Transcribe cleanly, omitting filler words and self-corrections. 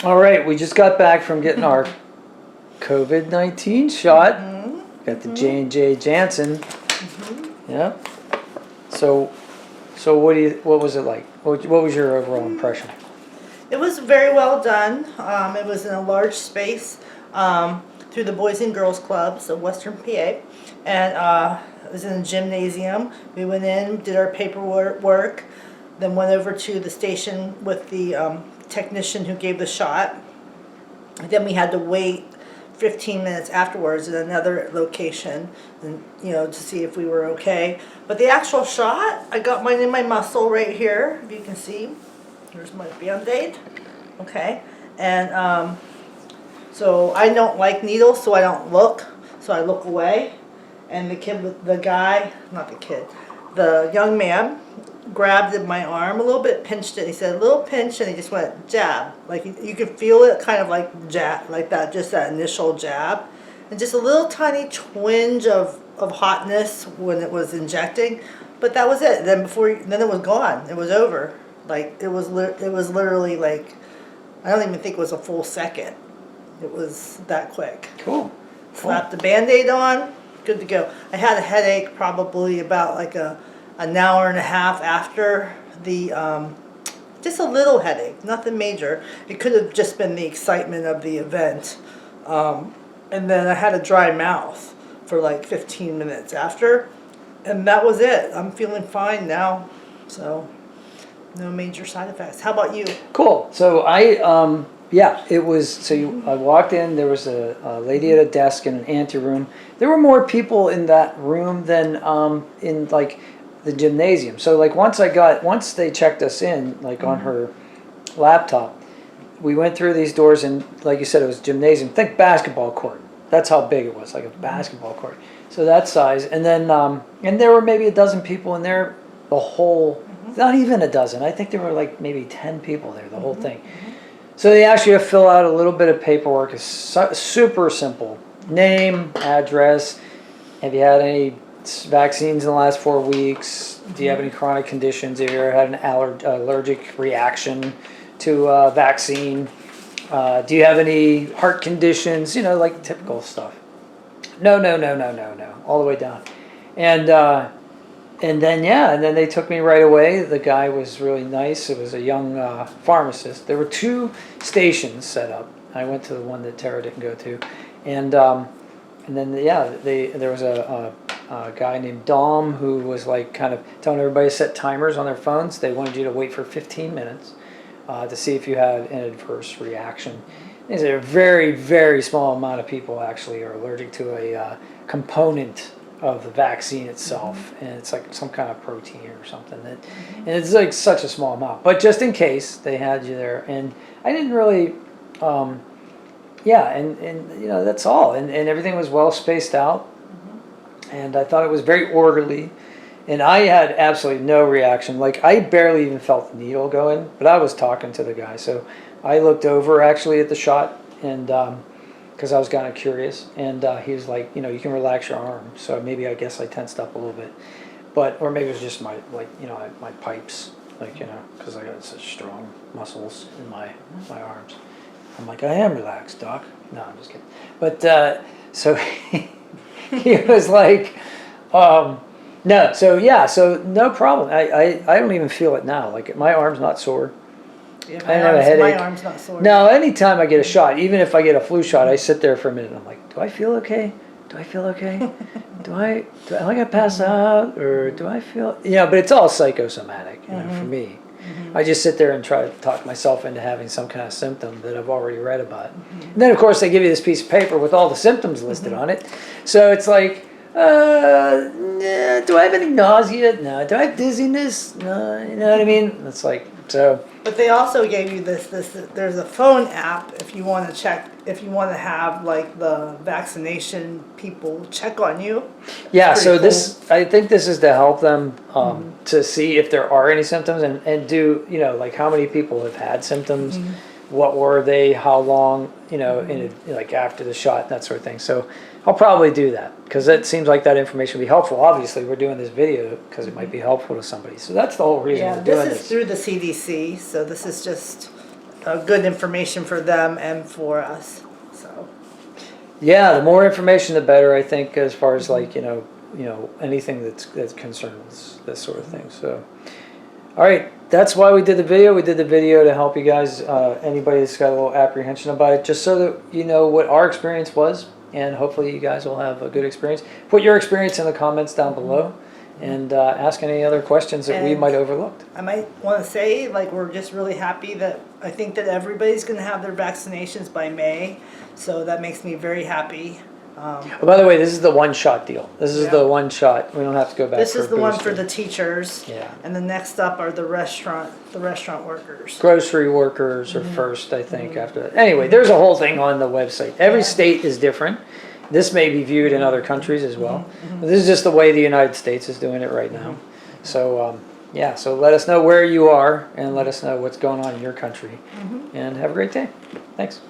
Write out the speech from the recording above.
All right, we just got back from getting our COVID-19 shot. Got the J&J Janssen. Yeah. So what was it like? What was your overall impression? It was very well done. It was in a large space through the Boys and Girls Clubs of Western PA. And it was in a gymnasium. We went in, did our paperwork, then went over to the station with the technician who gave the shot. Then we had to wait 15 minutes afterwards at another location, and to see if we were okay. But the actual shot, I got mine in my muscle right here, if you can see. Here's my Band-Aid. Okay. And so I don't like needles, so I don't look. So I look away. And the young man grabbed at my arm a little bit, pinched it. He said, a little pinch, and he just went jab. Like you could feel it kind of like jab, like that, just that initial jab. And just a little tiny twinge of hotness when it was injecting. But that was it. Then it was gone. It was over. Like it was literally like, I don't even think it was a full second. It was that quick. Cool. Slapped the Band-Aid on, good to go. I had a headache probably about like an hour and a half after the, just a little headache, nothing major. It could have just been the excitement of the event. And then I had a dry mouth for like 15 minutes after, and that was it. I'm feeling fine now, so no major side effects. How about you? Cool. So it was, so I walked in, there was a lady at a desk in an anteroom. There were more people in that room than in like the gymnasium. So like once they checked us in, like on her laptop, we went through these doors, and like you said, it was gymnasium. Think basketball court. That's how big it was, like a basketball court. So that size. And then, and there were maybe a dozen people in there, the whole, not even a dozen. I think there were like maybe 10 people there, the whole thing. So they asked you to fill out a little bit of paperwork. It's super simple. Name, address, have you had any vaccines in the last 4 weeks? Do you have any chronic conditions? Have you ever had an allergic reaction to a vaccine? Do you have any heart conditions? Like typical stuff. No, all the way down. And then they took me right away. The guy was really nice. It was a young pharmacist. There were 2 stations set up. I went to the one that Tara didn't go to, and then there was a guy named Dom who was like kind of telling everybody to set timers on their phones. They wanted you to wait for 15 minutes to see if you had an adverse reaction. He said a very, very small amount of people actually are allergic to a component of the vaccine itself, and it's like some kind of protein or something and it's like such a small amount, but just in case they had you there. And I didn't really and that's all, and everything was well spaced out, and I thought it was very orderly, and I had absolutely no reaction. Like I barely even felt the needle go in, but I was talking to the guy, so I looked over actually at the shot, and because I was kind of curious, and he was like, you can relax your arm. So maybe I guess I tensed up a little bit, or maybe it was just my my pipes, because I got such strong muscles in my arms. I'm like, I am relaxed, doc. No, I'm just kidding. But so he was like, no, so no problem. I don't even feel it now. Like my arm's not sore. Yeah, I have a headache. My arm's not sore. No, anytime I get a shot, even if I get a flu shot, I sit there for a minute and I'm like, do I feel okay? Do I feel okay? Am I gonna pass out, or do I feel? But it's all psychosomatic, for me. I just sit there and try to talk myself into having some kind of symptom that I've already read about. And then of course they give you this piece of paper with all the symptoms listed on it. So it's like, do I have any nausea? No. Do I have dizziness? No. You know what I mean? It's like, so. But they also gave you this, there's a phone app if you want to check, if you want to have like the vaccination people check on you. Yeah, so cool. I think this is to help them to see if there are any symptoms, and do, like how many people have had symptoms, what were they, how long, like after the shot, that sort of thing. So I'll probably do that, because it seems like that information would be helpful. Obviously, we're doing this video because it might be helpful to somebody. So that's the whole reason we're doing this. This is through the CDC, so this is just good information for them and for us. So Yeah, the more information, the better. I think, as far as like anything that's concerned with this sort of thing. So, all right, that's why we did the video. We did the video to help you guys, anybody that's got a little apprehension about it, just so that you know what our experience was, and hopefully you guys will have a good experience. Put your experience in the comments down below, and ask any other questions that we And might overlooked. I might want to say, like, we're just really happy that I think that everybody's going to have their vaccinations by May, so that makes me very happy. Oh, by the way, this is the one-shot deal. This is Yeah. the one shot. We don't have to go back. This for is the one booster. for the teachers, Yeah. and the next up are the restaurant workers. Grocery workers are first, I think, after that. Anyway, there's a whole thing on the website. Every state is different. This may be viewed in other countries as well. But this is just the way the United States is doing it right now. So, yeah, so let us know where you are and let us know what's going on in your country. And have a great day. Thanks.